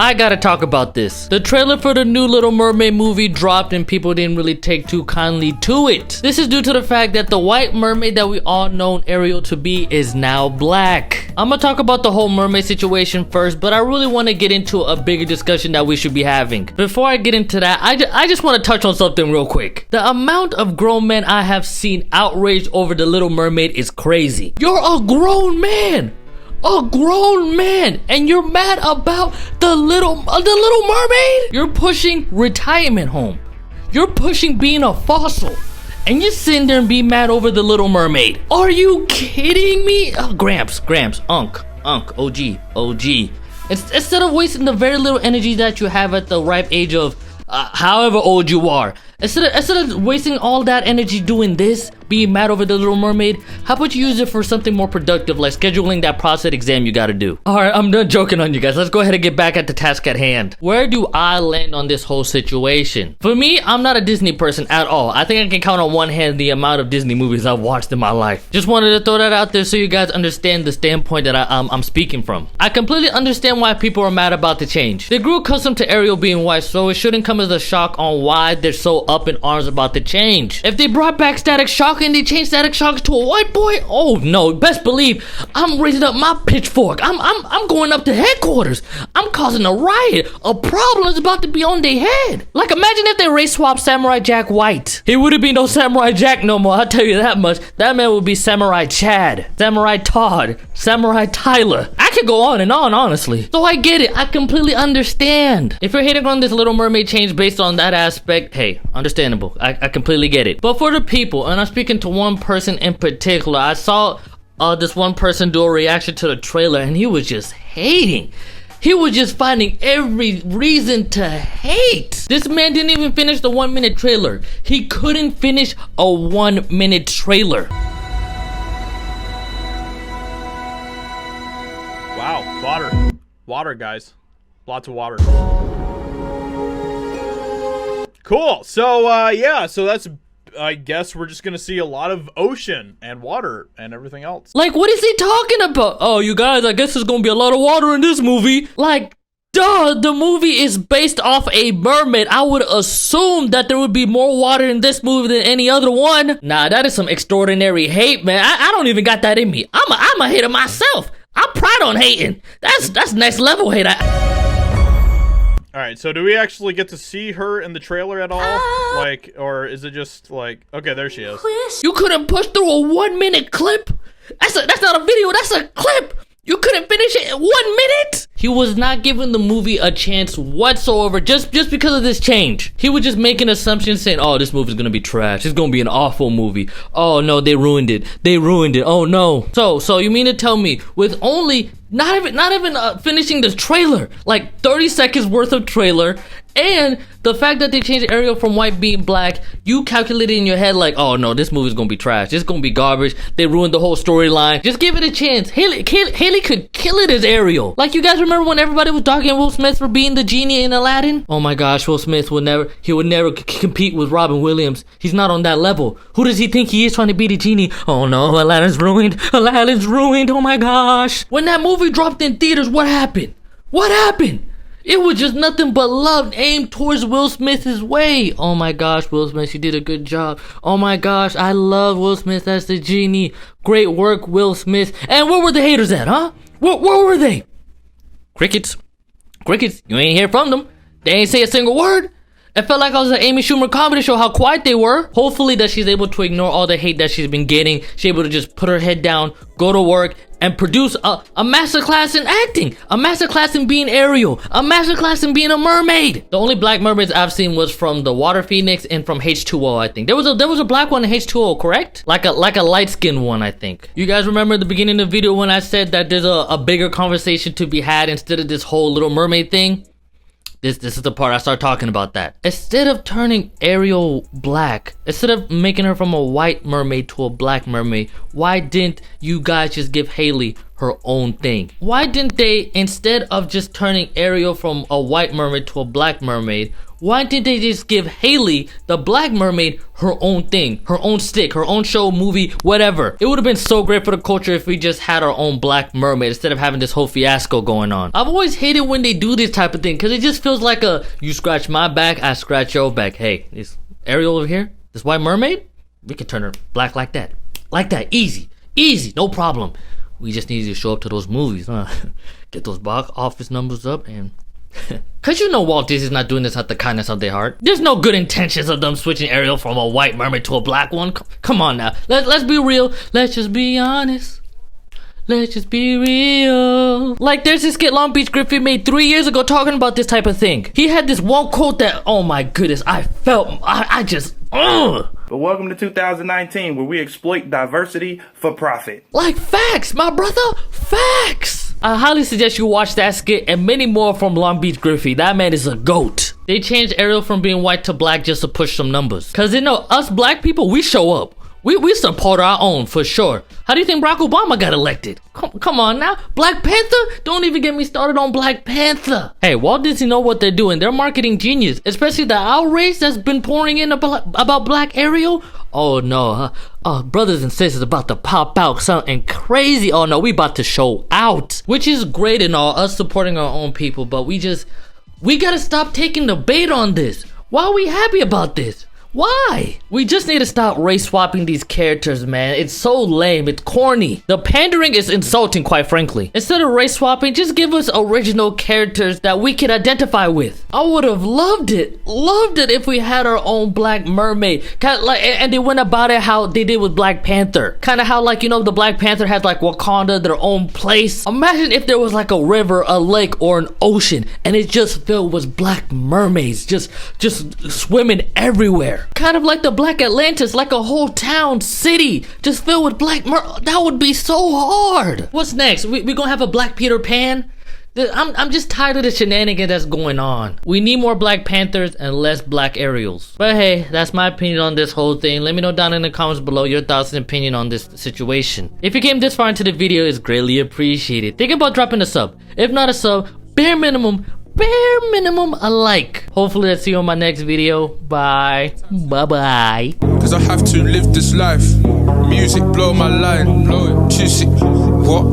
I gotta talk about this. The trailer for the new Little Mermaid movie dropped and people didn't really take too kindly to it. This is due to the fact that the white mermaid that we all known Ariel to be is now black. I'm gonna talk about the whole mermaid situation first, but I really want to get into a bigger discussion that we should be having. Before I get into that, I just want to touch on something real quick. The amount of grown men I have seen outraged over the Little Mermaid is crazy. You're a grown man! A grown man, and you're mad about the little mermaid? You're pushing retirement home. You're pushing being a fossil, and you're sitting there and be mad over the Little Mermaid. Are you kidding me? Oh, Gramps, Unc, OG. Instead of wasting the very little energy that you have at the ripe age of however old you are, instead of wasting all that energy doing this, being mad over the Little Mermaid, how about you use it for something more productive, like scheduling that prostate exam you gotta do? Alright, I'm done joking on you guys. Let's go ahead and get back at the task at hand. Where do I land on this whole situation? For me, I'm not a Disney person at all. I think I can count on one hand the amount of Disney movies I've watched in my life. Just wanted to throw that out there so you guys understand the standpoint that I'm speaking from. I completely understand why people are mad about the change. They grew accustomed to Ariel being white, so it shouldn't come as a shock on why they're so up in arms about the change. If they brought back Static Shock and they changed Static Shock to a white boy, oh no, best believe I'm raising up my pitchfork. I'm going up to headquarters. I'm causing a riot. A problem is about to be on their head. Like, imagine if they race swapped Samurai Jack white. He wouldn't be no Samurai Jack no more, I'll tell you that much. That man would be Samurai Chad, Samurai Todd, Samurai Tyler. I could go on and on, honestly. So I get it. I completely understand. If you're hating on this Little Mermaid change based on that aspect, hey, understandable. I completely get it. But for the people, and I'm speaking to one person in particular, I saw this one person do a reaction to the trailer and he was just hating. He was just finding every reason to hate. This man didn't even finish the 1 minute trailer. He couldn't finish a 1 minute trailer. Wow, water guys, lots of water. Cool. So yeah, so that's, I guess we're just gonna see a lot of ocean and water and everything else. Like, what is he talking about? Oh, you guys, I guess there's gonna be a lot of water in this movie. Like, duh, the movie is based off a mermaid. I would assume that there would be more water in this movie than any other one. Nah, that is some extraordinary hate, man. I don't even got that in me. I'm a hater myself. I'm proud on hating. That's next level hate. Alright, so do we actually get to see her in the trailer at all? Like, or is it just like, okay, there she is. You couldn't push through a 1 minute clip? That's not a video, that's a clip! You couldn't finish it in 1 minute? He was not giving the movie a chance whatsoever just because of this change. He was just making assumptions saying, oh, this movie's gonna be trash. It's gonna be an awful movie. Oh no, they ruined it. Oh no. So you mean to tell me with only not even finishing the trailer, like 30 seconds worth of trailer, and the fact that they changed Ariel from white being black, you calculated in your head like, oh no, this movie's gonna be trash. It's gonna be garbage. They ruined the whole storyline. Just give it a chance. Haley could kill it as Ariel. Like, you guys remember when everybody was dogging Will Smith for being the genie in Aladdin? Oh my gosh, Will Smith would never compete with Robin Williams. He's not on that level. Who does he think he is trying to be the genie? Oh no, Aladdin's ruined. Oh my gosh. When that movie dropped in theaters, what happened? It was just nothing but love aimed towards Will Smith's way. Oh my gosh, Will Smith, you did a good job. Oh my gosh, I love Will Smith as the genie. Great work, Will Smith. And where were the haters at, huh? Where were they? Crickets. You ain't hear from them. They ain't say a single word. It felt like I was at Amy Schumer comedy show, how quiet they were. Hopefully that she's able to ignore all the hate that she's been getting. She's able to just put her head down, go to work, and produce a masterclass in acting, a masterclass in being Ariel, a masterclass in being a mermaid. The only black mermaids I've seen was from the Water Phoenix and from H2O, I think. There was a black one in H2O, correct? Like a light-skinned one, I think. You guys remember the beginning of the video when I said that there's a bigger conversation to be had instead of this whole Little Mermaid thing? This is the part I start talking about that. Instead of turning Ariel black, instead of making her from a white mermaid to a black mermaid, why didn't you guys just give Haley her own thing? Why didn't they, instead of just turning Ariel from a white mermaid to a black mermaid, Why didn't they just give Haley, the Black Mermaid, her own thing, her own stick, her own show, movie, whatever? It would have been so great for the culture if we just had our own Black Mermaid instead of having this whole fiasco going on. I've always hated when they do this type of thing because it just feels like a, you scratch my back, I scratch your back. Hey, is Ariel over here? This White Mermaid? We can turn her black like that. Like that, easy, no problem. We just need you to show up to those movies, huh? Get those box office numbers up and... Cause you know Walt Disney's not doing this out the kindness of their heart. There's no good intentions of them switching Ariel from a white mermaid to a black one. Come on now, let's be real. Let's just be honest. Let's just be real. Like there's this skit Long Beach Griffin made 3 years ago talking about this type of thing. He had this one quote that, oh my goodness, I just But welcome to 2019, where we exploit diversity for profit. Like facts, my brother, facts. I highly suggest you watch that skit and many more from Long Beach Griffey. That man is a goat. They changed Ariel from being white to black just to push some numbers. Cause you know, us black people, we show up. We support our own for sure. How do you think Barack Obama got elected? Come on now. Black Panther? Don't even get me started on Black Panther. Hey, Walt Disney know what they're doing. They're marketing genius. Especially the outrage that's been pouring in about Black Ariel. Oh no, huh? Oh, brothers and sisters about to pop out something crazy. Oh no, we about to show out. Which is great and all, us supporting our own people. But we gotta stop taking the bait on this. Why are we happy about this? Why? We just need to stop race swapping these characters, man. It's so lame. It's corny. The pandering is insulting, quite frankly. Instead of race swapping, just give us original characters that we can identify with. I would have loved it if we had our own Black Mermaid. Kind of like, and they went about it how they did with Black Panther. Kind of how, like, you know, the Black Panther has like Wakanda, their own place. Imagine if there was like a river, a lake, or an ocean, and it just filled with Black mermaids, just swimming everywhere. Kind of like the Black Atlantis, like a whole town, city, just filled with that would be so hard. What's next? We gonna have a Black Peter Pan? I'm just tired of the shenanigans that's going on. We need more Black Panthers and less Black Ariels. But hey, that's my opinion on this whole thing. Let me know down in the comments below your thoughts and opinion on this situation. If you came this far into the video, it's greatly appreciated. Think about dropping a sub. If not a sub, bare minimum a like. Hopefully I'll see you on my next video. Bye bye. Cause I have to live this life. Music blow my line. Blow it. What?